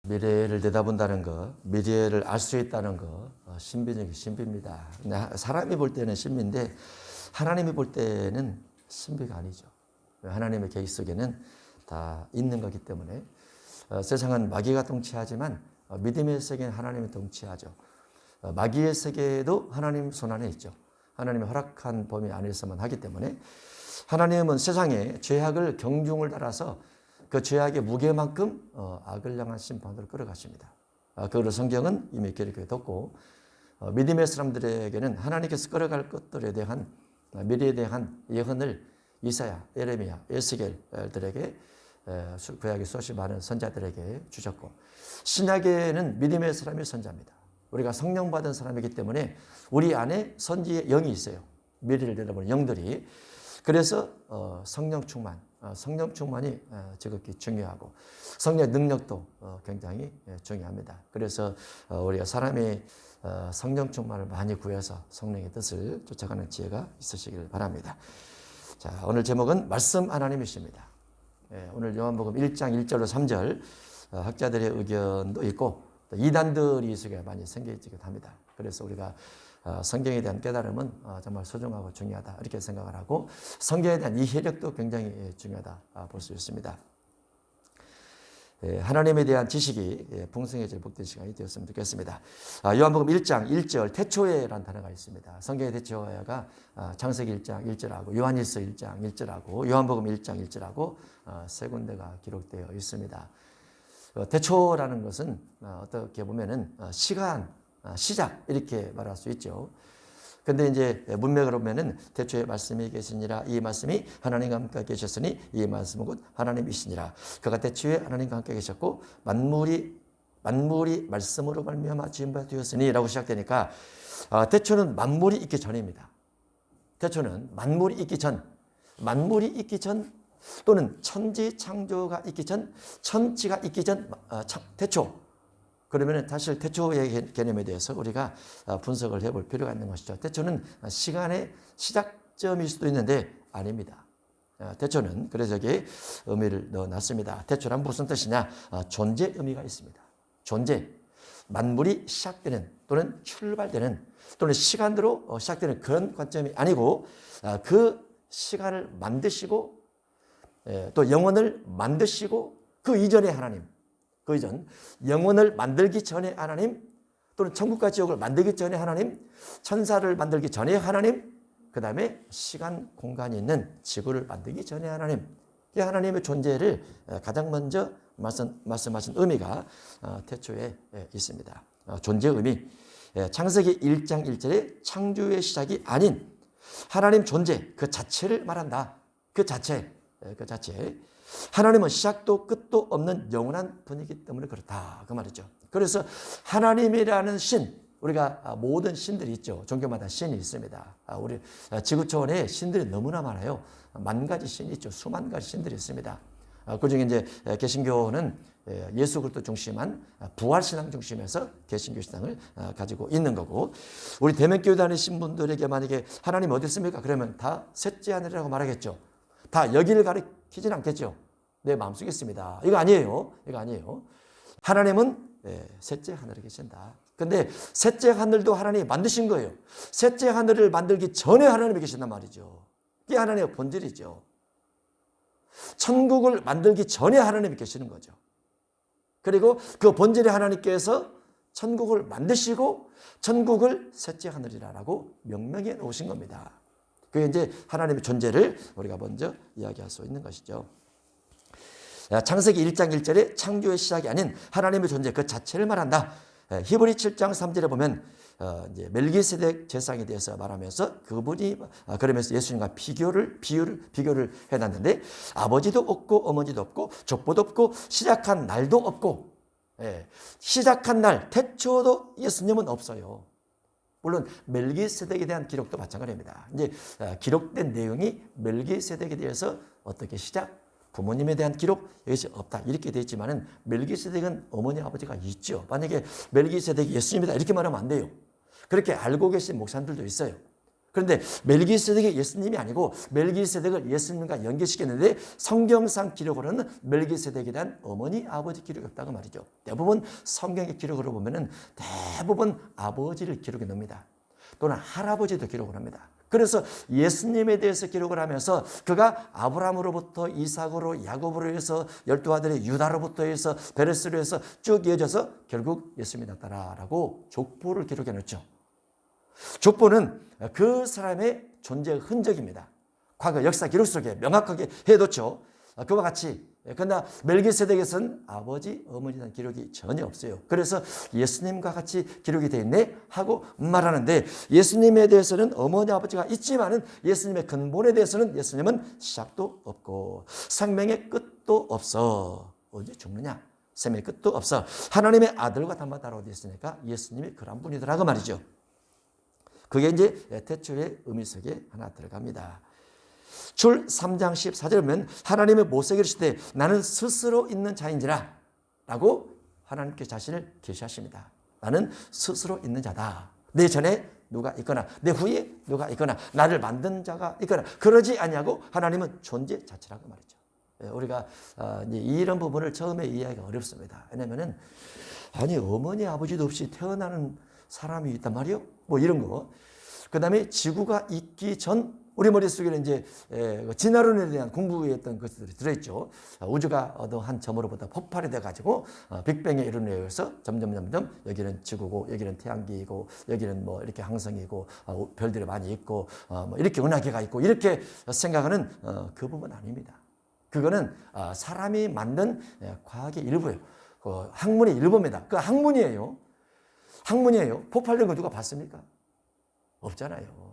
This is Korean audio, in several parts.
미래를 내다본다는 거, 미래를 알 수 있다는 거, 신비적인 신비입니다. 사람이 볼 때는 신비인데 하나님이 볼 때는 신비가 아니죠. 하나님의 계획 속에는 다 있는 거기 때문에 세상은 마귀가 통치하지만 믿음의 세계는 하나님이 통치하죠. 마귀의 세계도 하나님 손안에 있죠. 하나님이 허락한 범위 안에서만 하기 때문에 하나님은 세상에 죄악을 경중을 따라서 그 죄악의 무게만큼 악을 향한 심판으로 끌어가십니다. 그걸 성경은 이미 기록해뒀고 믿음의 사람들에게는 하나님께서 끌어갈 것들에 대한 미래에 대한 예언을 이사야, 예레미야, 에스겔들에게 구약의 수없이 많은 선자들에게 주셨고 신약에는 믿음의 사람이 선자입니다. 우리가 성령 받은 사람이기 때문에 우리 안에 선지의 영이 있어요. 미래를 내다보는 영들이. 그래서 성령 충만이 지극히 중요하고 성령의 능력도 굉장히 중요합니다. 그래서 우리가 사람의 성령 충만을 많이 구해서 성령의 뜻을 쫓아가는 지혜가 있으시길 바랍니다. 자, 오늘 제목은 말씀 하나님이십니다. 오늘 요한복음 1장 1절로 3절 학자들의 의견도 있고 이단들이 이 속에 많이 생기기도 합니다. 그래서 우리가 성경에 대한 깨달음은 정말 소중하고 중요하다 이렇게 생각을 하고 성경에 대한 이해력도 굉장히 중요하다 볼 수 있습니다. 하나님에 대한 지식이 풍성해질 복된 시간이 되었으면 좋겠습니다. 요한복음 1장 1절 태초에라는 단어가 있습니다. 성경의 태초가 창세기 1장 1절하고 요한일서 1장 1절하고 요한복음 1장 1절하고 세 군데가 기록되어 있습니다. 태초라는 것은 어떻게 보면은 시간, 시작 이렇게 말할 수 있죠. 근데 이제 문맥으로 보면은 태초에 말씀이 계시니라 이 말씀이 하나님과 함께 계셨으니 이 말씀은 곧 하나님이시니라. 그가 태초에 하나님과 함께 계셨고 만물이 말씀으로 말미암아 지은 바 되었으니라고 시작되니까 태초는 만물이 있기 전입니다. 태초는 만물이 있기 전 또는 천지 창조가 있기 전, 천지가 있기 전 태초. 그러면 사실 태초의 개념에 대해서 우리가 분석을 해볼 필요가 있는 것이죠. 태초는 시간의 시작점일 수도 있는데 아닙니다. 태초는 그래서 여기에 의미를 넣어놨습니다. 태초란 무슨 뜻이냐? 존재 의미가 있습니다. 존재. 만물이 시작되는 또는 출발되는 또는 시간으로 시작되는 그런 관점이 아니고 그 시간을 만드시고 또 영혼을 만드시고 그 이전에 하나님, 그 이전 영혼을 만들기 전에 하나님 또는 천국과 지옥을 만들기 전에 하나님, 천사를 만들기 전에 하나님, 그 다음에 시간, 공간이 있는 지구를 만들기 전에 하나님. 이 하나님의 존재를 가장 먼저 말씀하신 의미가 태초에 있습니다. 존재 의미. 창세기 1장 1절에 창조의 시작이 아닌 하나님 존재 그 자체를 말한다. 그 자체. 하나님은 시작도 끝도 없는 영원한 분이기 때문에 그렇다. 그 말이죠. 그래서 하나님이라는 신, 우리가 모든 신들이 있죠. 종교마다 신이 있습니다. 우리 지구촌에 신들이 너무나 많아요. 만 가지 신이 있죠. 수만 가지 신들이 있습니다. 그중에 이제 개신교는 예수 그리스도 중심한 부활신앙 중심에서 개신교 신앙을 가지고 있는 거고 우리 대면교회 다니신 분들에게 만약에 하나님 어디 있습니까? 그러면 다 셋째 하늘이라고 말하겠죠. 다 여기를 가리키진 않겠죠. 내 마음속에 있습니다. 이거 아니에요. 하나님은 셋째 하늘에 계신다. 근데 셋째 하늘도 하나님이 만드신 거예요. 셋째 하늘을 만들기 전에 하나님이 계신단 말이죠. 그게 하나님의 본질이죠. 천국을 만들기 전에 하나님이 계시는 거죠. 그리고 그 본질의 하나님께서 천국을 만드시고 천국을 셋째 하늘이라고 명명해 놓으신 겁니다. 그게 이제 하나님의 존재를 우리가 먼저 이야기할 수 있는 것이죠. 창세기 1장 1절에 창조의 시작이 아닌 하나님의 존재 그 자체를 말한다. 히브리 7장 3절에 보면 이제 멜기세덱 제사장에 대해서 말하면서 그분이 그러면서 예수님과 비교를 해놨는데 아버지도 없고 어머니도 없고 족보도 없고 시작한 날도 없고 시작한 날 태초도 예수님은 없어요. 물론 멜기세덱에 대한 기록도 마찬가지입니다. 이제 기록된 내용이 멜기세덱에 대해서 어떻게 시작, 부모님에 대한 기록 여기서 없다 이렇게 되어 있지만은 멜기세덱은 어머니 아버지가 있죠. 만약에 멜기세덱이 예수님이다 이렇게 말하면 안 돼요. 그렇게 알고 계신 목사님들도 있어요. 그런데 멜기세덱이 예수님이 아니고 멜기세덱을 예수님과 연결시켰는데 성경상 기록으로는 멜기세덱에 대한 어머니 아버지 기록이 없다고 말이죠. 대부분 성경의 기록으로 보면은 대부분 아버지를 기록해 놓습니다. 또는 할아버지도 기록을 합니다. 그래서 예수님에 대해서 기록을 하면서 그가 아브라함으로부터 이삭으로 야곱으로 해서 12아들의 유다로부터 해서 베레스로 해서 쭉 이어져서 결국 예수님이 나타나라고 족보를 기록해 놓죠. 족보는 그 사람의 존재의 흔적입니다. 과거 역사 기록 속에 명확하게 해뒀죠. 그와 같이 그러나 멜기세덱에서는 아버지, 어머니에 대한 기록이 전혀 없어요. 그래서 예수님과 같이 기록이 되어 있네 하고 말하는데 예수님에 대해서는 어머니, 아버지가 있지만은 예수님의 근본에 대해서는 예수님은 시작도 없고 생명의 끝도 없어. 언제 죽느냐? 생명의 끝도 없어. 하나님의 아들과 닮았다라고 되어 있으니까 예수님이 그런 분이더라고 말이죠. 그게 이제 태초의 의미 속에 하나 들어갑니다. 출 3장 14절에 보면 하나님의 모세에게 이르시되 나는 스스로 있는 자인지라 라고 하나님께 자신을 계시하십니다. 나는 스스로 있는 자다. 내 전에 누가 있거나 내 후에 누가 있거나 나를 만든 자가 있거나 그러지 아니하고 하나님은 존재 자체라고 말이죠. 우리가 이런 부분을 처음에 이해하기가 어렵습니다. 왜냐하면 아니 어머니 아버지도 없이 태어나는 사람이 있단 말이요? 뭐 이런 거. 그 다음에 지구가 있기 전 우리 머릿속에는 이제 진화론에 대한 공부했던 것들이 들어있죠. 우주가 어떤 점으로부터 폭발이 돼가지고 빅뱅의 이론에 의해서 점점 여기는 지구고 여기는 태양계이고 여기는 뭐 이렇게 항성이고 별들이 많이 있고 뭐 이렇게 은하계가 있고 이렇게 생각하는 그 부분 아닙니다. 그거는 사람이 만든 과학의 일부예요. 학문의 일부입니다. 그 학문이에요. 학문이에요. 폭발된 거 누가 봤습니까? 없잖아요.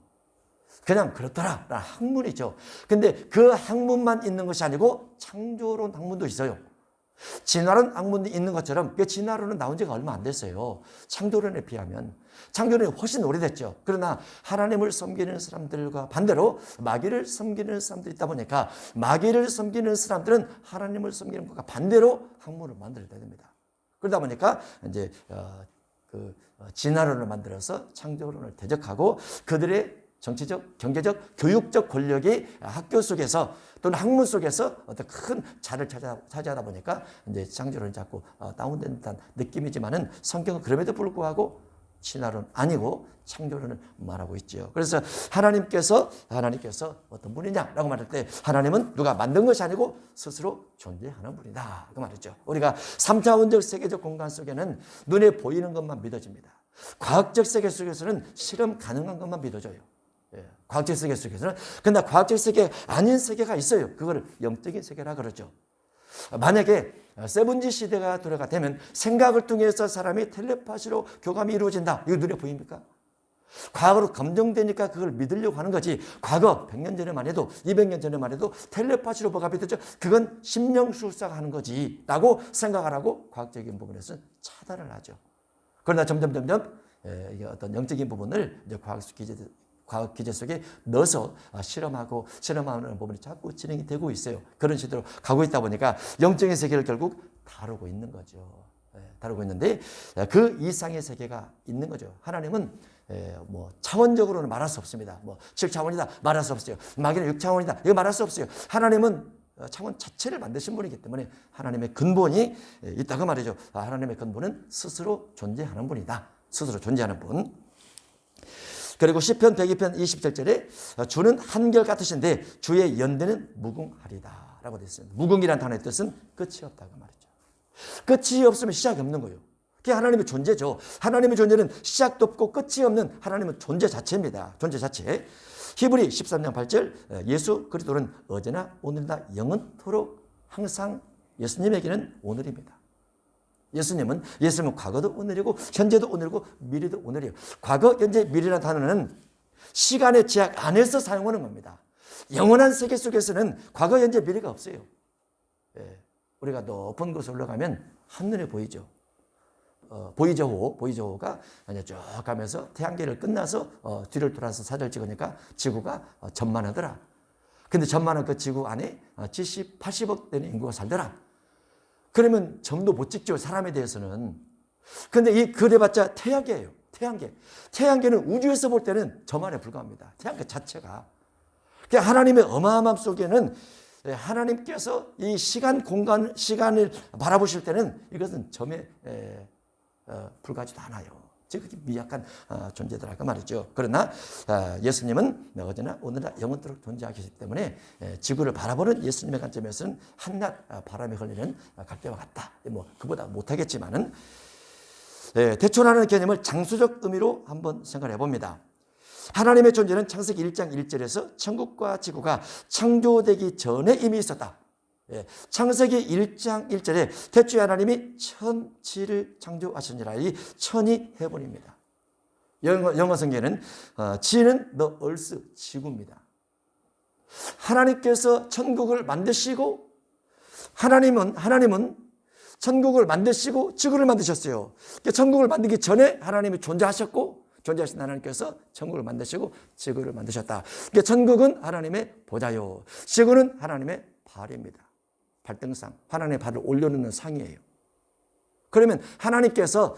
그냥 그렇더라. 학문이죠. 근데 그 학문만 있는 것이 아니고 창조론 학문도 있어요. 진화론 학문도 있는 것처럼 그 진화론은 나온 지가 얼마 안 됐어요. 창조론에 비하면. 창조론이 훨씬 오래됐죠. 그러나 하나님을 섬기는 사람들과 반대로 마귀를 섬기는 사람들이 있다 보니까 마귀를 섬기는 사람들은 하나님을 섬기는 것과 반대로 학문을 만들어야 됩니다. 그러다 보니까 이제 진화론을 만들어서 창조론을 대적하고 그들의 정치적, 경제적, 교육적 권력이 학교 속에서 또는 학문 속에서 어떤 큰 자를 차지하다 보니까 이제 창조론이 자꾸 다운된 듯한 느낌이지만은 성경은 그럼에도 불구하고 진화론 아니고 창조론을 말하고 있죠. 그래서 하나님께서 어떤 분이냐라고 말할 때 하나님은 누가 만든 것이 아니고 스스로 존재하는 분이다. 그 말이죠. 우리가 3차원적 세계적 공간 속에는 눈에 보이는 것만 믿어집니다. 과학적 세계 속에서는 실험 가능한 것만 믿어져요. 과학적 세계 속에서는. 그러나 과학적 세계 아닌 세계가 있어요. 그걸 영적인 세계라 그러죠. 만약에 세븐지 시대가 돌아가 되면 생각을 통해서 사람이 텔레파시로 교감이 이루어진다. 이거 눈에 보입니까? 과거로 검증되니까 그걸 믿으려고 하는 거지. 과거 100년 전에만 해도 200년 전에만 해도 텔레파시로 뭐가 믿었죠? 그건 심령술사가 하는 거지 라고 생각하라고 과학적인 부분에서는 차단을 하죠. 그러나 점점 어떤 영적인 부분을 이제 과학 기제 속에 넣어서 실험하는 부분이 자꾸 진행이 되고 있어요. 그런 식으로 가고 있다 보니까 영적인 세계를 결국 다루고 있는 거죠. 다루고 있는데 그 이상의 세계가 있는 거죠. 하나님은 뭐 차원적으로는 말할 수 없습니다. 뭐 7차원이다 말할 수 없어요. 마귀는 6차원이다 이거 말할 수 없어요. 하나님은 차원 자체를 만드신 분이기 때문에 하나님의 근본이 있다고 말이죠. 하나님의 근본은 스스로 존재하는 분이다. 스스로 존재하는 분. 그리고 시편 102편 27절에 주는 한결같으신데 주의 연대는 무궁하리다 라고 되어 있습니다. 무궁이라는 단어의 뜻은 끝이 없다고 말이죠. 끝이 없으면 시작이 없는 거예요. 그게 하나님의 존재죠. 하나님의 존재는 시작도 없고 끝이 없는 하나님의 존재 자체입니다. 존재 자체. 히브리 13장 8절 예수 그리스도는 어제나 오늘이나 영원토록 항상 예수님에게는 오늘입니다. 예수님은 과거도 오늘이고 현재도 오늘이고 미래도 오늘이에요. 과거, 현재, 미래라는 단어는 시간의 제약 안에서 사용하는 겁니다. 영원한 세계 속에서는 과거, 현재, 미래가 없어요. 우리가 높은 곳에 올라가면 한눈에 보이죠. 보이저호가 쭉 가면서 태양계를 끝나서 뒤를 돌아서 사진을 찍으니까 지구가 전만하더라. 근데 전만한 그 지구 안에 70, 80억 되는 인구가 살더라. 그러면 점도 못 찍죠. 사람에 대해서는. 근데 이 그래봤자 태양계예요. 태양계는 우주에서 볼 때는 저만에 불과합니다. 태양계 자체가. 그러니까 하나님의 어마어마함 속에는 하나님께서 이 시간, 공간, 시간을 바라보실 때는 이것은 점에 불과하지도 않아요. 즉 미약한 존재들할까 말이죠. 그러나 예수님은 어제나 오늘나 영원토록 존재하시기 때문에 지구를 바라보는 예수님의 관점에서는 한낮 바람에 흘리는 갈대와 같다. 뭐 그보다 못하겠지만은 대초라는 개념을 장수적 의미로 한번 생각해 봅니다. 하나님의 존재는 창세기 1장 1절에서 천국과 지구가 창조되기 전에 이미 있었다. 창세기 1장 1절에 태초에 하나님이 천지를 창조하시니라. 이 천이 해본입니다. 영어 성경에는 지는 the earth, 지구입니다. 하나님께서 천국을 만드시고 하나님은 천국을 만드시고 지구를 만드셨어요. 천국을 만들기 전에 하나님이 존재하셨고 존재하신 하나님께서 천국을 만드시고 지구를 만드셨다. 천국은 하나님의 보좌요, 지구는 하나님의 발입니다. 발등상, 하나님의 발을 올려놓는 상이에요. 그러면 하나님께서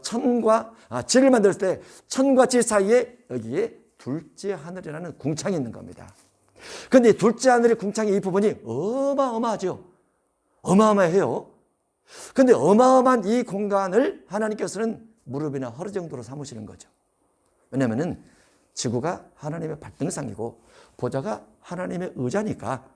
천과 지를 만들 때 천과 지 사이에 여기에 둘째 하늘이라는 궁창이 있는 겁니다. 그런데 둘째 하늘의 궁창의 이 부분이 어마어마하죠. 어마어마해요. 그런데 어마어마한 이 공간을 하나님께서는 무릎이나 허리 정도로 삼으시는 거죠. 왜냐하면 지구가 하나님의 발등상이고 보좌가 하나님의 의자니까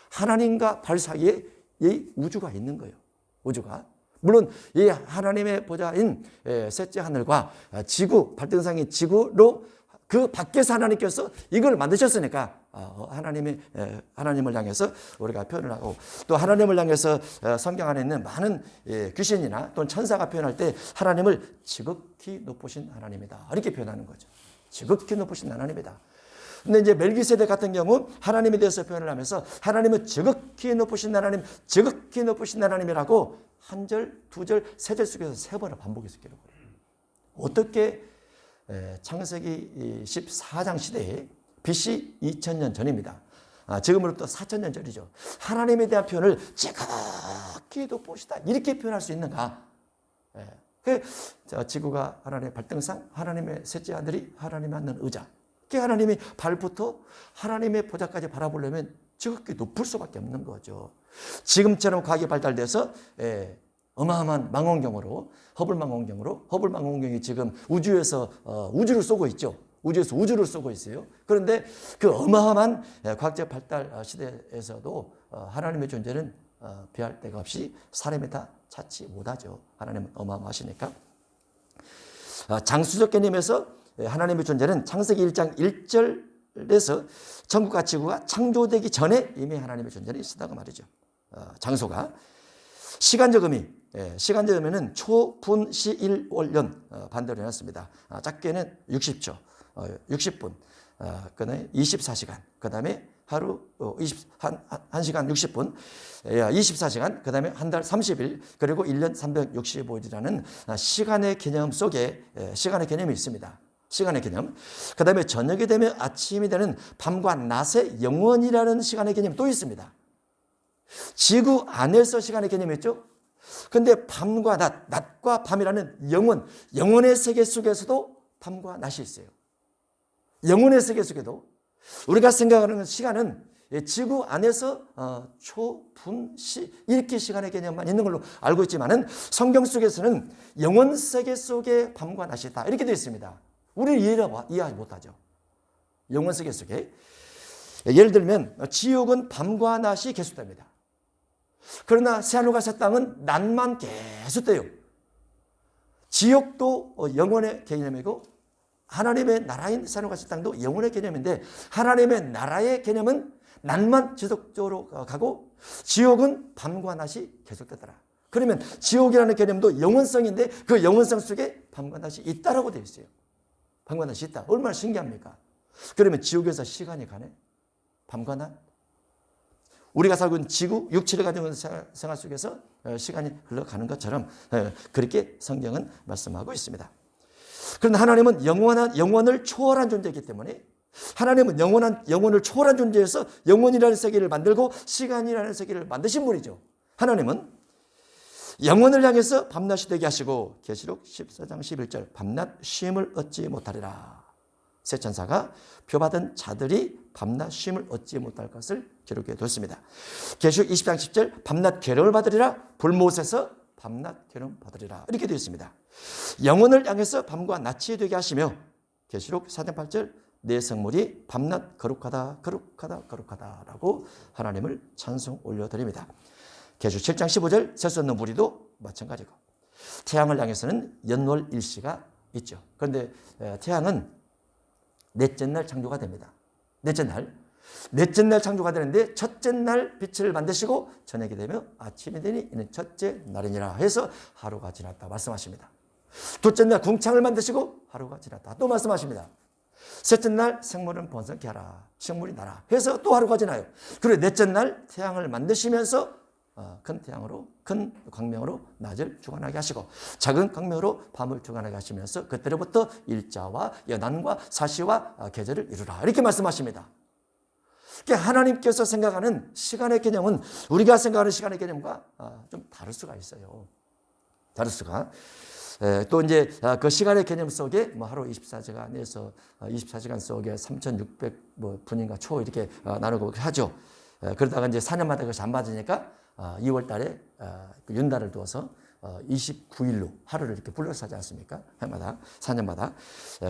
하나님과 발 사이에 이 우주가 있는 거예요. 우주가. 물론 이 하나님의 보좌인 셋째 하늘과 지구, 발등상인 지구로 그 밖에서 하나님께서 이걸 만드셨으니까 하나님을 향해서 우리가 표현을 하고, 또 하나님을 향해서 성경 안에 있는 많은 귀신이나 또는 천사가 표현할 때 하나님을 지극히 높으신 하나님이다, 이렇게 표현하는 거죠. 지극히 높으신 하나님이다. 근데 이제 멜기세덱 같은 경우 하나님에 대해서 표현을 하면서 하나님은 지극히 높으신 하나님, 지극히 높으신 하나님이라고 한 절, 두 절, 세 절 속에서 세 번을 반복해서 기록을 해요. 어떻게 창세기 14장 시대에 BC 2000년 전입니다. 지금으로부터 4000년 전이죠. 하나님에 대한 표현을 지극히 높으시다, 이렇게 표현할 수 있는가? 지구가 하나님의 발등상, 하나님의 셋째 하늘이 하나님이 앉는 의자. 하나님이 발부터 하나님의 보좌까지 바라보려면 지극히 높을 수밖에 없는 거죠. 지금처럼 과학이 발달돼서 어마어마한 망원경으로, 허블 망원경이 지금 우주에서 우주를 쏘고 있죠. 우주에서 우주를 쏘고 있어요. 그런데 그 어마어마한 과학적 발달 시대에서도 하나님의 존재는 비할 데가 없이 사람이 다 찾지 못하죠. 하나님은 어마어마하시니까. 장수적 개념에서 하나님의 존재는 창세기 1장 1절에서 천국과 지구가 창조되기 전에 이미 하나님의 존재는 있었다고 말이죠. 장소가. 시간적 의미는 초, 분, 시, 일, 월, 연 반대로 해놨습니다. 작게는 60초, 60분, 그다음에 24시간, 그다음에 하루 1시간 60분, 24시간, 그다음에 한 달 30일, 그리고 1년 365일이라는 시간의 개념 속에 시간의 개념이 있습니다. 시간의 개념. 그 다음에 저녁이 되면 아침이 되는 밤과 낮의 영원이라는 시간의 개념이 또 있습니다. 지구 안에서 시간의 개념이 있죠. 그런데 밤과 낮과 밤이라는 영원의 세계 속에서도 밤과 낮이 있어요. 영원의 세계 속에도 우리가 생각하는 시간은 지구 안에서 초, 분, 시, 이렇게 시간의 개념만 있는 걸로 알고 있지만은 성경 속에서는 영원 세계 속에 밤과 낮이 있다, 이렇게 되어 있습니다. 우리는 이해하지 못하죠. 영원 세계 속에. 예를 들면 지옥은 밤과 낮이 계속됩니다. 그러나 새하늘과 새 땅은 낮만 계속돼요. 지옥도 영원의 개념이고 하나님의 나라인 새하늘과 새 땅도 영원의 개념인데, 하나님의 나라의 개념은 낮만 지속적으로 가고 지옥은 밤과 낮이 계속되더라. 그러면 지옥이라는 개념도 영원성인데 그 영원성 속에 밤과 낮이 있다라고 되어 있어요. 밤과 낮이 있다. 얼마나 신기합니까? 그러면 지옥에서 시간이 가네? 밤과 낮? 우리가 살고 있는 지구, 육체를 가지고 있는 생활 속에서 시간이 흘러가는 것처럼 그렇게 성경은 말씀하고 있습니다. 그런데 하나님은 영원을 초월한 존재이기 때문에, 하나님은 영원을 초월한 존재에서 영원이라는 세계를 만들고 시간이라는 세계를 만드신 분이죠. 하나님은 영혼을 향해서 밤낮이 되게 하시고 계시록 14장 11절 밤낮 쉼을 얻지 못하리라. 새 천사가 표받은 자들이 밤낮 쉼을 얻지 못할 것을 기록해 뒀습니다. 계시록 20장 10절 밤낮 괴로움을 받으리라. 불못에서 밤낮 괴로움 받으리라. 이렇게 되어 있습니다. 영혼을 향해서 밤과 낮이 되게 하시며 계시록 4장 8절 내 성물이 밤낮 거룩하다 거룩하다 거룩하다라고 하나님을 찬송 올려드립니다. 계시록 7장 15절 셀 수 없는 무리도 마찬가지고 태양을 향해서는 연월 일시가 있죠. 그런데 태양은 넷째 날 창조가 됩니다. 넷째 날 창조가 되는데 첫째 날 빛을 만드시고 저녁이 되며 아침이 되니 이는 첫째 날이니라 해서 하루가 지났다 말씀하십니다. 둘째 날 궁창을 만드시고 하루가 지났다 또 말씀하십니다. 셋째 날 생물은 번성케 하라 식물이 나라 해서 또 하루가 지나요. 그리고 넷째 날 태양을 만드시면서 큰 태양으로 큰 광명으로 낮을 주관하게 하시고 작은 광명으로 밤을 주관하게 하시면서 그때로부터 일자와 연한과 사시와 계절을 이루라 이렇게 말씀하십니다. 그러니까 하나님께서 생각하는 시간의 개념은 우리가 생각하는 시간의 개념과 좀 다를 수가 있어요. 다를 수가. 또 이제 그 시간의 개념 속에 뭐 하루 24시간에서 24시간 속에 3,600분인가 초 이렇게 나누고 하죠. 그러다가 이제 4년마다 그것이 안 맞으니까 2월 달에 윤달을 두어서 29일로 하루를 이렇게 불러서 하지 않습니까? 해마다 4년마다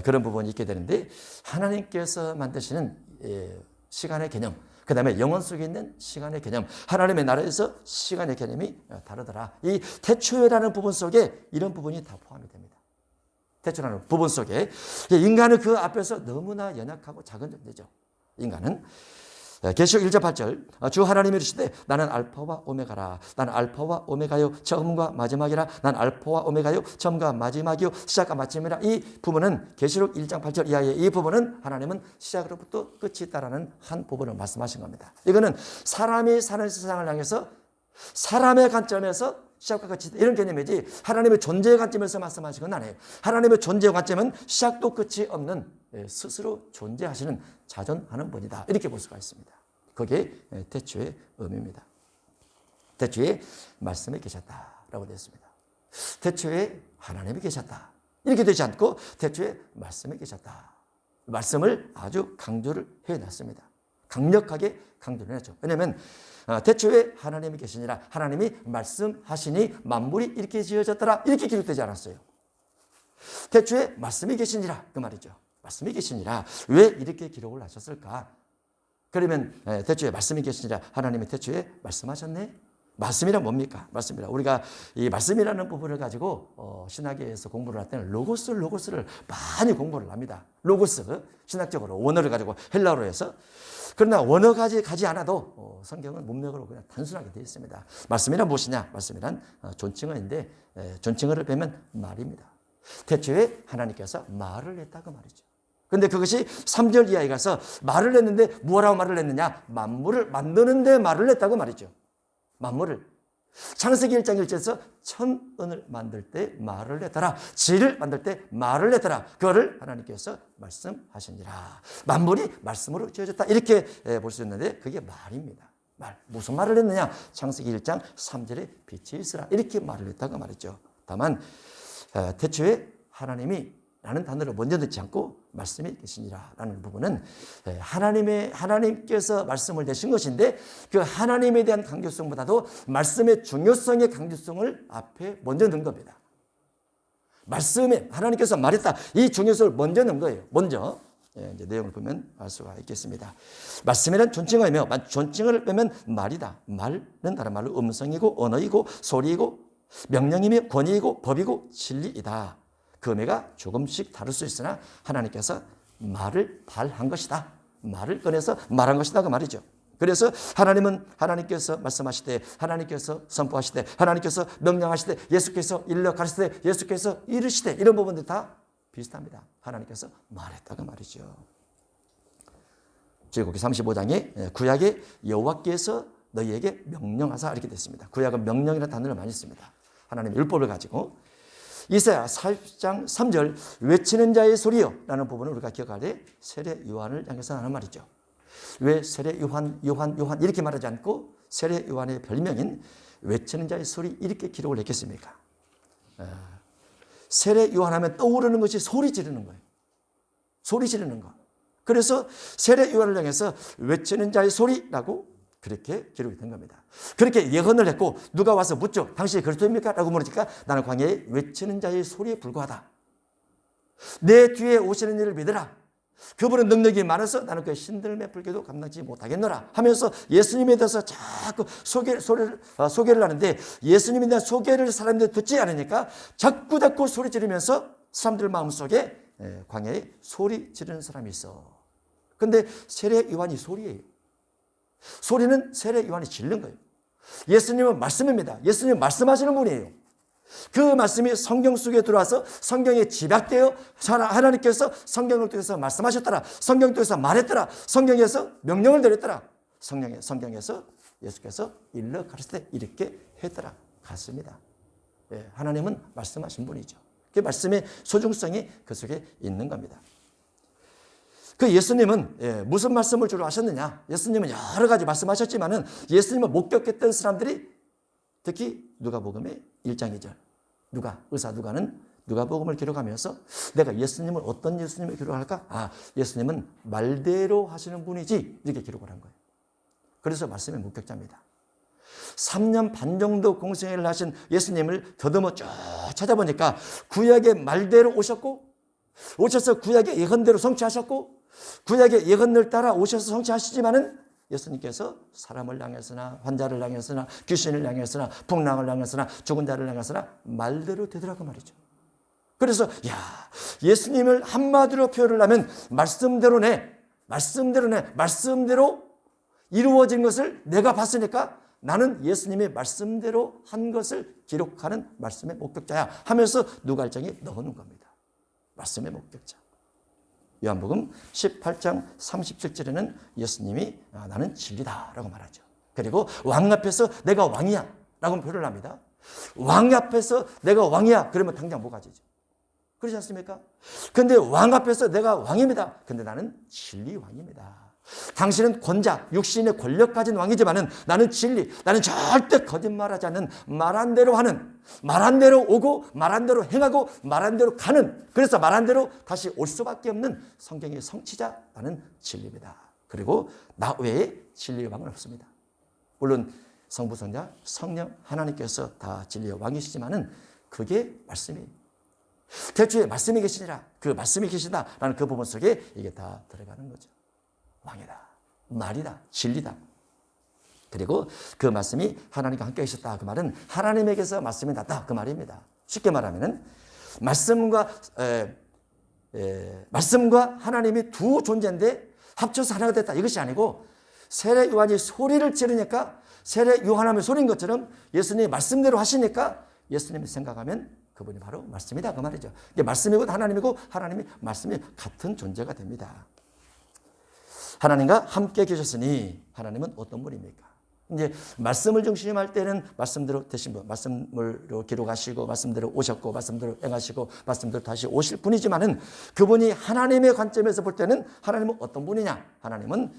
그런 부분이 있게 되는데 하나님께서 만드시는 시간의 개념 그 다음에 영혼 속에 있는 시간의 개념 하나님의 나라에서 시간의 개념이 다르더라. 이 태초에라는 부분 속에 이런 부분이 다 포함이 됩니다. 태초라는 부분 속에 인간은 그 앞에서 너무나 연약하고 작은 존재죠. 인간은 계시록 1절 8절 주 하나님이 이르시되 나는 알파와 오메가라. 나는 알파와 오메가요 처음과 마지막이라. 난 알파와 오메가요 처음과 마지막이요 시작과 마침이라. 이 부분은 계시록 1장 8절 이하의 이 부분은 하나님은 시작으로부터 끝이 있다라는 한 부분을 말씀하신 겁니다. 이거는 사람이 사는 세상을 향해서 사람의 관점에서 시작과 끝이 이런 개념이지 하나님의 존재의 관점에서 말씀하신 건 아니에요. 하나님의 존재의 관점은 시작도 끝이 없는 스스로 존재하시는 자존하는 분이다. 이렇게 볼 수가 있습니다. 그게 태초의 의미입니다. 태초에 말씀이 계셨다라고 되어 있습니다. 태초에 하나님이 계셨다. 이렇게 되지 않고 태초에 말씀이 계셨다. 말씀을 아주 강조를 해놨습니다. 강력하게 강조를 해놨죠. 왜냐하면 태초에 하나님이 계시니라. 하나님이 말씀하시니 만물이 이렇게 지어졌더라. 이렇게 기록되지 않았어요. 태초에 말씀이 계시니라. 그 말이죠. 말씀이 계시니라. 왜 이렇게 기록을 하셨을까? 그러면 태초에 말씀이 계시니라. 하나님이 태초에 말씀하셨네. 말씀이란 뭡니까? 말씀이라. 우리가 이 말씀이라는 부분을 가지고 신학에서 공부를 할 때는 로고스를 많이 공부를 합니다. 로고스 신학적으로 원어를 가지고 헬라어로 해서 그러나 원어까지 가지 않아도 성경은 문맥으로 그냥 단순하게 되어 있습니다. 말씀이란 무엇이냐? 말씀이란 존칭어인데 존칭어를 빼면 말입니다. 태초에 하나님께서 말을 했다고 말이죠. 그런데 그것이 3절 이하에 가서 말을 했는데 뭐라고 말을 했느냐? 만물을 만드는데 말을 했다고 말이죠. 만물을. 창세기 1장 1절에서 천은을 만들 때 말을 했더라. 지를 만들 때 말을 했더라. 그거를 하나님께서 말씀하시니라. 만물이 말씀으로 지어졌다. 이렇게 볼 수 있는데 그게 말입니다. 말. 무슨 말을 했느냐? 창세기 1장 3절에 빛이 있으라. 이렇게 말을 했다고 말이죠. 다만 태초에 하나님이 라는 단어를 먼저 넣지 않고 말씀이 계시니라 라는 부분은 하나님께서 말씀을 대신 것인데 그 하나님에 대한 강조성보다도 말씀의 중요성의 강조성을 앞에 먼저 넣은 겁니다. 말씀에 하나님께서 말했다. 이 중요성을 먼저 넣은 거예요. 먼저. 이제 내용을 보면 알 수가 있겠습니다. 말씀이란 존칭어이며 존칭어를 빼면 말이다. 말은 다른 말로 음성이고 언어이고 소리이고 명령이며 권위이고 법이고 진리이다. 그 의미가 조금씩 다를 수 있으나 하나님께서 말을 발한 것이다. 말을 꺼내서 말한 것이다. 그 말이죠. 그래서 하나님께서 말씀하시되 하나님께서 선포하시되 하나님께서 명령하시되 예수께서 일러 가르치되 예수께서 이르시되 이런 부분들 다 비슷합니다. 하나님께서 말했다고 말이죠. 출애굽기 35장에 구약의 여호와께서 너희에게 명령하사 이렇게 됐습니다. 구약은 명령이라는 단어를 많이 씁니다. 하나님의 율법을 가지고 이사야 40장 3절 외치는 자의 소리요 라는 부분을 우리가 기억할 때 세례 요한을 향해서 하는 말이죠. 왜 세례 요한 이렇게 말하지 않고 세례 요한의 별명인 외치는 자의 소리 이렇게 기록을 했겠습니까? 세례 요한하면 떠오르는 것이 소리 지르는 거예요. 소리 지르는 거. 그래서 세례 요한을 향해서 외치는 자의 소리라고 그렇게 기록이 된 겁니다. 그렇게 예언을 했고 누가 와서 묻죠. 당신이 그리스도입니까? 라고 물으니까 나는 광야에 외치는 자의 소리에 불과하다. 내 뒤에 오시는 이를 믿으라. 그분은 능력이 많아서 나는 그 신들매 불교도 감당치 못하겠노라 하면서 예수님에 대해서 자꾸 소개를 하는데 예수님에 대한 소개를 사람들이 듣지 않으니까 자꾸 소리 지르면서 사람들 마음속에 광야에 소리 지르는 사람이 있어. 근데 세례 요한이 소리예요. 소리는 세례 요한이 지르는 거예요. 예수님은 말씀입니다. 예수님은 말씀하시는 분이에요. 그 말씀이 성경 속에 들어와서 성경에 집약되어 하나님께서 성경을 통해서 말씀하셨더라. 성경 통해서 말했더라. 성경에서 명령을 내렸더라. 성경에서 예수께서 일러 가르칠 때 이렇게 했더라. 같습니다. 하나님은 말씀하신 분이죠. 그 말씀의 소중성이 그 속에 있는 겁니다. 그 예수님은 무슨 말씀을 주로 하셨느냐? 예수님은 여러 가지 말씀하셨지만은 예수님을 목격했던 사람들이 특히 누가복음의 1장 2절 의사 누가는 누가복음을 기록하면서 내가 예수님을 어떤 예수님을 기록할까? 예수님은 말대로 하시는 분이지 이렇게 기록을 한 거예요. 그래서 말씀의 목격자입니다. 3년 반 정도 공생애를 하신 예수님을 더듬어 쭉 찾아보니까 구약의 말대로 오셔서 구약의 예언대로 성취하셨고 구약의 예언을 따라 오셔서 성취하시지만은 예수님께서 사람을 향해서나 환자를 향해서나 귀신을 향해서나 풍랑을 향해서나 죽은 자를 향해서나 말대로 되더라고 말이죠. 그래서 예수님을 한마디로 표현을 하면 말씀대로 이루어진 것을 내가 봤으니까 나는 예수님의 말씀대로 한 것을 기록하는 말씀의 목격자야 하면서 누가 1장에 넣어놓은 겁니다. 말씀의 목격자. 요한복음 18장 37절에는 예수님이 나는 진리다라고 말하죠. 그리고 왕 앞에서 내가 왕이야 라고 표현을 합니다. 왕 앞에서 내가 왕이야 그러면 당장 뭐가지죠. 그렇지 않습니까? 근데 왕 앞에서 내가 왕입니다. 근데 나는 진리 왕입니다. 당신은 권자, 육신의 권력 가진 왕이지만은 나는 진리, 나는 절대 거짓말하지 않는 말한 대로 하는, 말한 대로 오고 말한 대로 행하고 말한 대로 가는, 그래서 말한 대로 다시 올 수밖에 없는 성경의 성취자, 나는 진리입니다. 그리고 나 외에 진리의 왕은 없습니다. 물론 성부, 성자, 성령 하나님께서 다 진리의 왕이시지만은 그게 말씀이에요. 태초에 말씀이 계시니라, 그 말씀이 계시다라는 그 부분 속에 이게 다 들어가는 거죠. 왕이다, 말이다, 진리다. 그리고 그 말씀이 하나님과 함께 계셨다. 그 말은 하나님에게서 말씀이 났다. 그 말입니다. 쉽게 말하면은 말씀과 하나님이 두 존재인데 합쳐서 하나가 됐다. 이것이 아니고 세례 요한이 소리를 지르니까 세례 요한하면 소리인 것처럼 예수님이 말씀대로 하시니까 예수님이 생각하면 그분이 바로 말씀이다. 그 말이죠. 이게 말씀이고 하나님이고 하나님이 말씀이 같은 존재가 됩니다. 하나님과 함께 계셨으니 하나님은 어떤 분입니까? 이제 말씀을 중심할 때는 말씀대로 되신 분, 말씀으로 기록하시고 말씀대로 오셨고 말씀대로 행하시고 말씀대로 다시 오실 분이지만은 그분이 하나님의 관점에서 볼 때는 하나님은 어떤 분이냐? 하나님은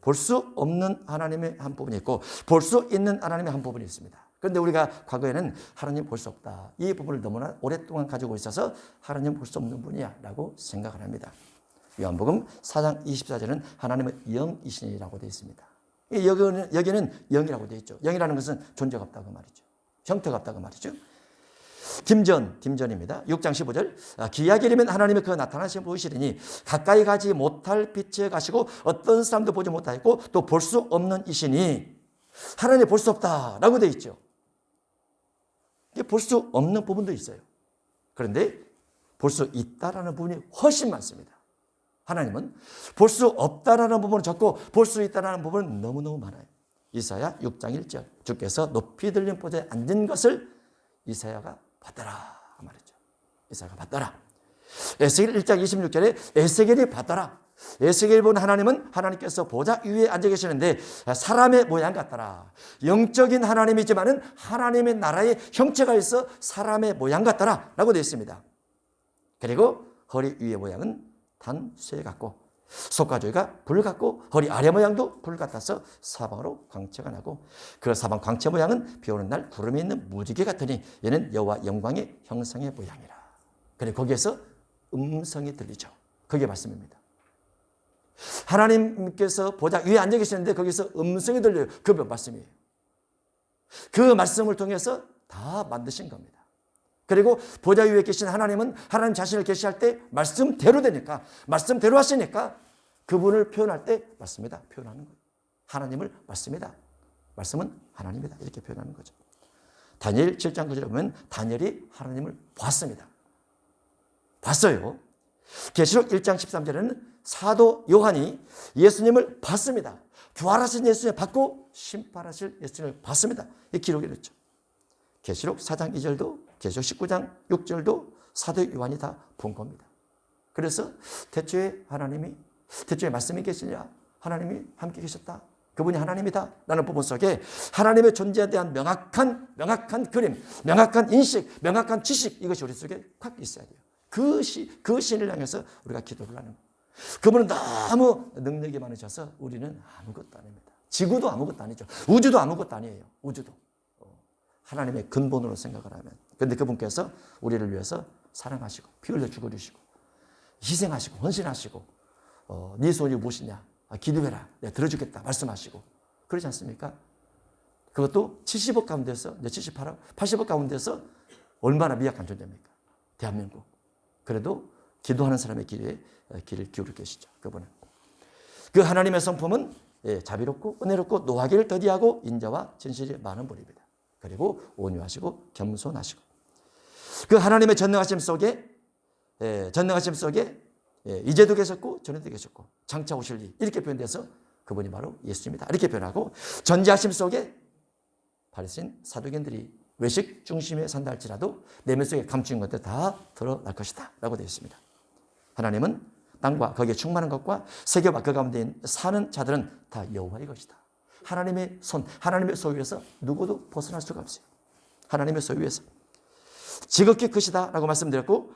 볼 수 없는 하나님의 한 부분이 있고 볼 수 있는 하나님의 한 부분이 있습니다. 그런데 우리가 과거에는 하나님 볼 수 없다. 이 부분을 너무나 오랫동안 가지고 있어서 하나님 볼 수 없는 분이야 라고 생각을 합니다. 요한복음 4장 24절은 하나님은 영이시니라고 되어 있습니다. 여기는 영이라고 되어 있죠. 영이라는 것은 존재가 없다고 말이죠. 형태가 없다고 말이죠. 김전입니다. 6장 15절. 기약이 이르면 하나님의 그 나타나신 보이시리니 가까이 가지 못할 빛에 가시고 어떤 사람도 보지 못하고 또 볼 수 없는 이시니 하나님 볼 수 없다라고 되어 있죠. 볼 수 없는 부분도 있어요. 그런데 볼 수 있다라는 부분이 훨씬 많습니다. 하나님은 볼 수 없다라는 부분은 적고 볼 수 있다라는 부분은 너무너무 많아요. 이사야 6장 1절 주께서 높이 들린 보좌에 앉은 것을 이사야가 봤더라 말이죠. 이사야가 봤더라. 에스겔 1장 26절에 에스겔이 봤더라. 에스겔 본 하나님은 하나님께서 보좌 위에 앉아 계시는데 사람의 모양 같더라. 영적인 하나님이지만은 하나님의 나라의 형체가 있어 사람의 모양 같더라 라고 되어 있습니다. 그리고 허리 위의 모양은 단쇠 같고 속가조이가 불 같고 허리 아래 모양도 불 같아서 사방으로 광채가 나고 그 사방 광채 모양은 비 오는 날 구름이 있는 무지개 같으니 얘는 여호와 영광의 형상의 모양이라. 그리고 거기에서 음성이 들리죠. 그게 말씀입니다. 하나님께서 보좌 위에 앉아 계시는데 거기서 음성이 들려요. 그 말씀이에요. 그 말씀을 통해서 다 만드신 겁니다. 그리고 보좌 위에 계신 하나님은 하나님 자신을 계시할 때 말씀대로 되니까, 말씀대로 하시니까 그분을 표현할 때 맞습니다. 표현하는 거예요. 하나님을 맞습니다. 말씀은 하나님이다. 이렇게 표현하는 거죠. 다니엘 7장 9절에 보면 다니엘이 하나님을 봤습니다. 봤어요. 계시록 1장 13절에는 사도 요한이 예수님을 봤습니다. 부활하신 예수님을 봤고 심판하실 예수님을 봤습니다. 이 기록이 있죠. 계시록 4장 2절도 계시록 19장 6절도 사도 요한이 다 본 겁니다. 그래서 태초에 말씀이 계시냐? 하나님이 함께 계셨다. 그분이 하나님이다. 라는 부분 속에 하나님의 존재에 대한 명확한 그림, 명확한 인식, 명확한 지식, 이것이 우리 속에 확 있어야 돼요. 그 신을 향해서 우리가 기도를 하는 거예요. 그분은 너무 능력이 많으셔서 우리는 아무것도 아닙니다. 지구도 아무것도 아니죠. 우주도 아무것도 아니에요. 우주도. 하나님의 근본으로 생각을 하면. 그런데 그분께서 우리를 위해서 사랑하시고 피 흘려 죽어주시고 희생하시고 헌신하시고 네 소원이 무엇이냐? 기도해라. 내가 들어주겠다. 말씀하시고. 그러지 않습니까? 그것도 70억 가운데서 78억, 80억 가운데서 얼마나 미약한 존재입니까? 대한민국. 그래도 기도하는 사람의 길에 길을 기울여 계시죠. 그분은. 그 하나님의 성품은 자비롭고 은혜롭고 노하기를 더디하고 인자와 진실이 많은 분입니다. 그리고 온유하시고 겸손하시고 그 하나님의 전능하심 속에 이제도 계셨고 전에도 계셨고 장차 오실 이 이렇게 표현돼서 그분이 바로 예수입니다. 이렇게 표현하고 전지하심 속에 바리새인 사두개인들이 외식 중심에 산다 할지라도 내면 속에 감추인 것들 다 드러날 것이다 라고 되어 있습니다. 하나님은 땅과 거기에 충만한 것과 세계와 그 가운데 사는 자들은 다 여호와의 것이다. 하나님의 손, 하나님의 소유에서 누구도 벗어날 수가 없어요. 하나님의 소유에서. 지극히 크시다 라고 말씀드렸고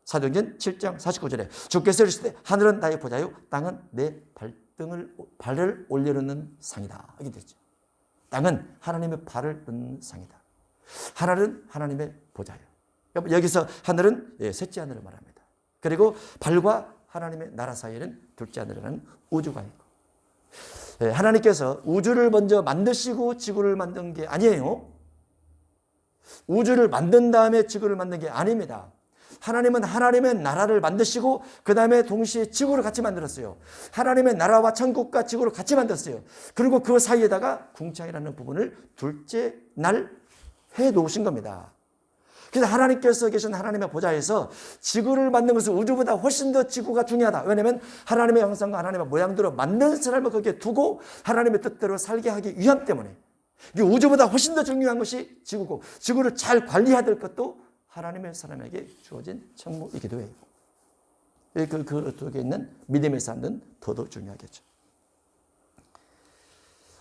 사도행전 7장 49절에 주께서 이르시되 하늘은 나의 보좌요 땅은 내 발을 올려놓는 상이다. 이렇게 되죠. 땅은 하나님의 발을 넣는 상이다. 하늘은 하나님의 보좌예요. 여기서 하늘은 셋째 하늘을 말합니다. 그리고 발과 하나님의 나라 사이에는 둘째 하늘이라는 우주가 있고 하나님께서 우주를 먼저 만드시고 지구를 만든 게 아니에요. 우주를 만든 다음에 지구를 만든 게 아닙니다. 하나님은 하나님의 나라를 만드시고 그 다음에 동시에 지구를 같이 만들었어요. 하나님의 나라와 천국과 지구를 같이 만들었어요. 그리고 그 사이에다가 궁창이라는 부분을 둘째 날 해놓으신 겁니다. 그래서 하나님께서 계신 하나님의 보좌에서 지구를 만든 것은 우주보다 훨씬 더 지구가 중요하다. 왜냐하면 하나님의 형상과 하나님의 모양대로 만든 사람을 거기에 두고 하나님의 뜻대로 살게 하기 위함 때문에 우주보다 훨씬 더 중요한 것이 지구고 지구를 잘 관리해야 될 것도 하나님의 사람에게 주어진 책무이기도 해요. 그 속에 있는 믿음의 사람은 더더욱 중요하겠죠.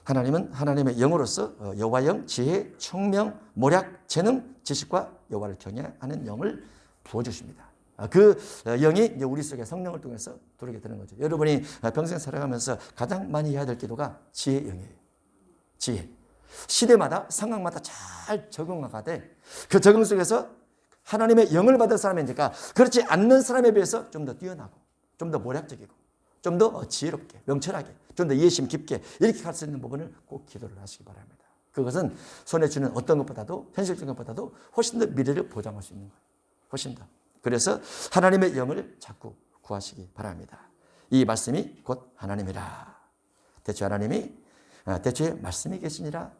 하나님은 하나님의 영으로서 여호와 영, 지혜, 총명, 모략, 재능, 지식과 여호와를 경외하는 영을 부어주십니다. 그 영이 이제 우리 속에 성령을 통해서 들어오게 되는 거죠. 여러분이 평생 살아가면서 가장 많이 해야 될 기도가 지혜 영이에요. 지혜. 시대마다 상황마다 잘 적응하되 그 적응 속에서 하나님의 영을 받은 사람이니까 그렇지 않는 사람에 비해서 좀 더 뛰어나고 좀 더 모략적이고 좀 더 지혜롭게 명철하게 좀 더 이해심 깊게 이렇게 갈 수 있는 부분을 꼭 기도를 하시기 바랍니다. 그것은 손에 주는 어떤 것보다도 현실적인 것보다도 훨씬 더 미래를 보장할 수 있는 거예요. 훨씬 더. 그래서 하나님의 영을 자꾸 구하시기 바랍니다. 이 말씀이 곧 하나님이라. 대초에 말씀이 계시니라.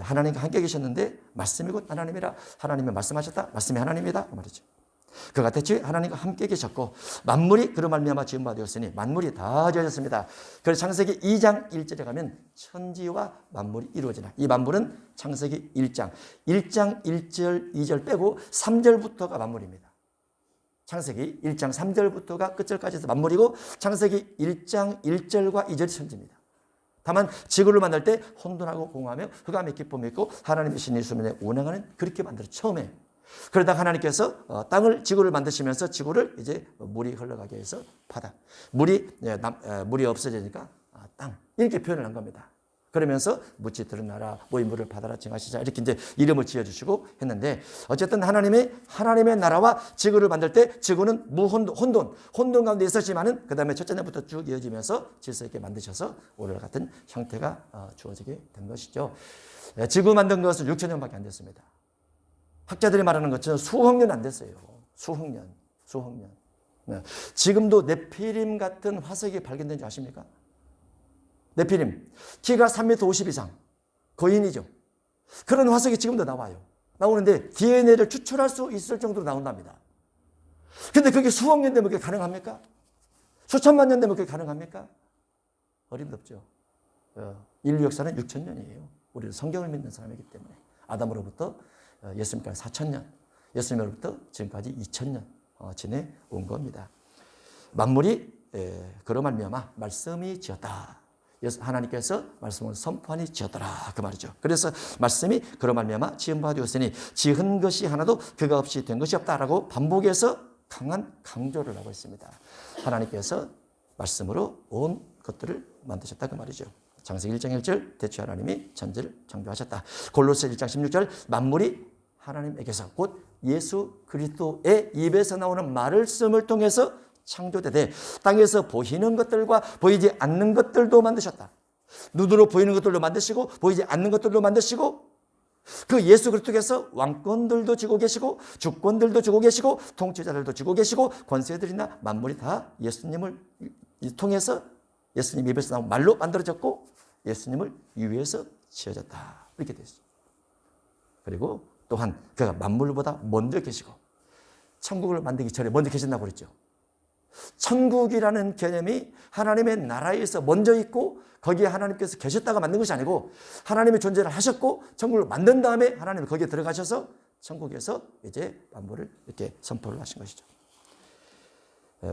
하나님과 함께 계셨는데 말씀이 곧 하나님이라. 하나님이 말씀하셨다. 말씀이 하나님이다. 그 말이죠. 그가 대초에 하나님과 함께 계셨고 만물이 그로 말미암아 지은 바 되었으니 만물이 다 지어졌습니다. 그래서 창세기 2장 1절에 가면 천지와 만물이 이루어지나. 이 만물은 창세기 1장 1절 2절 빼고 3절부터가 만물입니다. 창세기 1장 3절부터가 끝절까지 해서 만물이고 창세기 1장 1절과 2절이 천지입니다. 다만 지구를 만들 때 혼돈하고 공허하며 흑암의 기쁨이 있고 하나님의 신이 수면에 운행하는 그렇게 만들어 처음에 그러다가 하나님께서 땅을 지구를 만드시면서 지구를 이제 물이 흘러가게 해서 바다. 물이 없어지니까 땅 이렇게 표현을 한 겁니다. 그러면서 묻지 드러나라 모이 물을 받아라 칭하시자 이렇게 이제 이름을 지어주시고 했는데 어쨌든 하나님의 나라와 지구를 만들 때 지구는 혼돈 가운데 있었지만은 그 다음에 첫째 날부터 쭉 이어지면서 질서 있게 만드셔서 오늘 같은 형태가 주어지게 된 것이죠. 지구 만든 것은 6천 년밖에 안 됐습니다. 학자들이 말하는 것처럼 수억 년 안 됐어요. 수억 년. 네. 지금도 네피림 같은 화석이 발견된 줄 아십니까? 네피림. 키가 3m 50 이상. 거인이죠. 그런 화석이 지금도 나와요. 나오는데 DNA를 추출할 수 있을 정도로 나온답니다. 근데 그게 수억 년 되면 그게 가능합니까? 수천만 년 되면 그게 가능합니까? 어림도 없죠. 인류 역사는 6천 년이에요. 우리는 성경을 믿는 사람이기 때문에. 아담으로부터 예수님까지 4천 년, 예수님으로부터 지금까지 2천 년 지내온 겁니다. 만물이 그로 말미암아 말씀이 지었다. 하나님께서 말씀을 선포하니 지었더라 그 말이죠. 그래서 말씀이 그로 말미암아 지은 바 되었으니 지은 것이 하나도 그가 없이 된 것이 없다라고 반복해서 강한 강조를 하고 있습니다. 하나님께서 말씀으로 온 것들을 만드셨다 그 말이죠. 창세기 1장 1절 대체 하나님이 천지를 창조하셨다. 골로새 1장 16절 만물이 하나님에게서 곧 예수 그리스도의 입에서 나오는 말씀을 통해서 창조되되 땅에서 보이는 것들과 보이지 않는 것들도 만드셨다. 눈으로 보이는 것들도 만드시고 보이지 않는 것들도 만드시고 그 예수 그리스도께서 왕권들도 주고 계시고 주권들도 주고 계시고 통치자들도 주고 계시고 권세들이나 만물이 다 예수님을 통해서 예수님 입에서 나온 말로 만들어졌고 예수님을 위해서 지어졌다. 이렇게 되어 있습니다. 그리고 또한 그가 만물보다 먼저 계시고 천국을 만들기 전에 먼저 계신다고 그랬죠. 천국이라는 개념이 하나님의 나라에서 먼저 있고 거기에 하나님께서 계셨다가 만든 것이 아니고 하나님의 존재를 하셨고 천국을 만든 다음에 하나님이 거기에 들어가셔서 천국에서 이제 만물을 이렇게 선포를 하신 것이죠.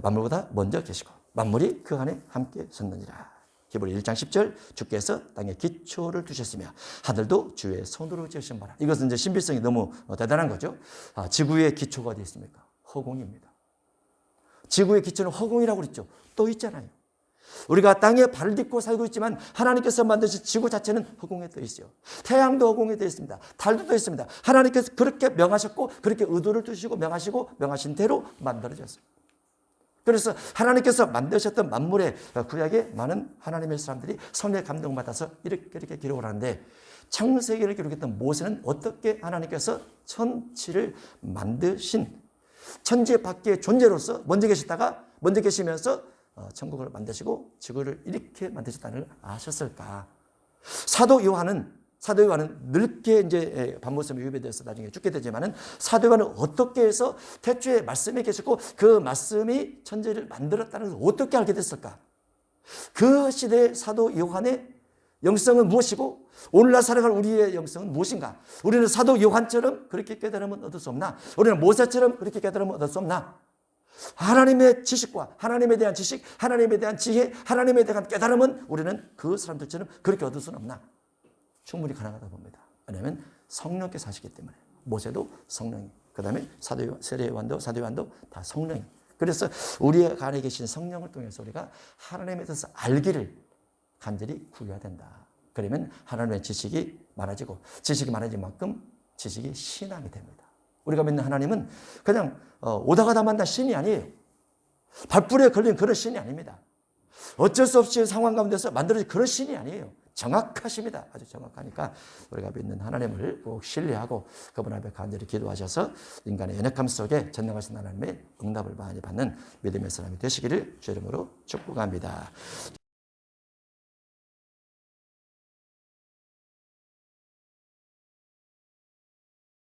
만물보다 먼저 계시고 만물이 그 안에 함께 섰느니라. 히브리 1장 10절 주께서 땅에 기초를 두셨으며 하늘도 주의 손으로 지으신 바라. 이것은 이제 신비성이 너무 대단한 거죠. 지구의 기초가 어디 있습니까? 허공입니다. 지구의 기초는 허공이라고 그랬죠. 또 있잖아요. 우리가 땅에 발을 딛고 살고 있지만 하나님께서 만드신 지구 자체는 허공에 떠 있어요. 태양도 허공에 떠 있습니다. 달도 떠 있습니다. 하나님께서 그렇게 명하셨고 그렇게 의도를 두시고 명하시고 명하신 대로 만들어졌어요. 그래서 하나님께서 만드셨던 만물의 구약에 많은 하나님의 사람들이 성령의 감동을 받아서 이렇게 기록을 하는데 창세기를 기록했던 모세는 어떻게 하나님께서 천지를 만드신 천지 밖의 존재로서 먼저 계시면서 천국을 만드시고 지구를 이렇게 만드셨다는 걸 아셨을까? 사도 요한은 늙게 이제 반모섬에 유배돼서 나중에 죽게 되지만은 사도 요한은 어떻게 해서 태초에 말씀이 계셨고 그 말씀이 천지를 만들었다는 것을 어떻게 알게 됐을까? 그 시대의 사도 요한의 영성은 무엇이고 오늘날 살아갈 우리의 영성은 무엇인가? 우리는 사도 요한처럼 그렇게 깨달음은 얻을 수 없나? 우리는 모세처럼 그렇게 깨달음은 얻을 수 없나? 하나님의 지식과 하나님에 대한 지식, 하나님에 대한 지혜, 하나님에 대한 깨달음은 우리는 그 사람들처럼 그렇게 얻을 수는 없나? 충분히 가능하다 봅니다. 왜냐하면 성령께서 하시기 때문에. 모세도 성령이, 그 다음에 사도 요한도 다 성령이. 그래서 우리 안에 계신 성령을 통해서 우리가 하나님에 대해서 알기를 간절히 구해야 된다. 그러면 하나님의 지식이 많아지고 지식이 많아진 만큼 지식이 신앙이 됩니다. 우리가 믿는 하나님은 그냥 오다가다 만난 신이 아니에요. 발불에 걸린 그런 신이 아닙니다. 어쩔 수 없이 상황 가운데서 만들어진 그런 신이 아니에요. 정확하십니다. 아주 정확하니까 우리가 믿는 하나님을 꼭 신뢰하고 그분 앞에 간절히 기도하셔서 인간의 연약함 속에 전능하신 하나님의 응답을 많이 받는 믿음의 사람이 되시기를 주의 이름으로 축복합니다.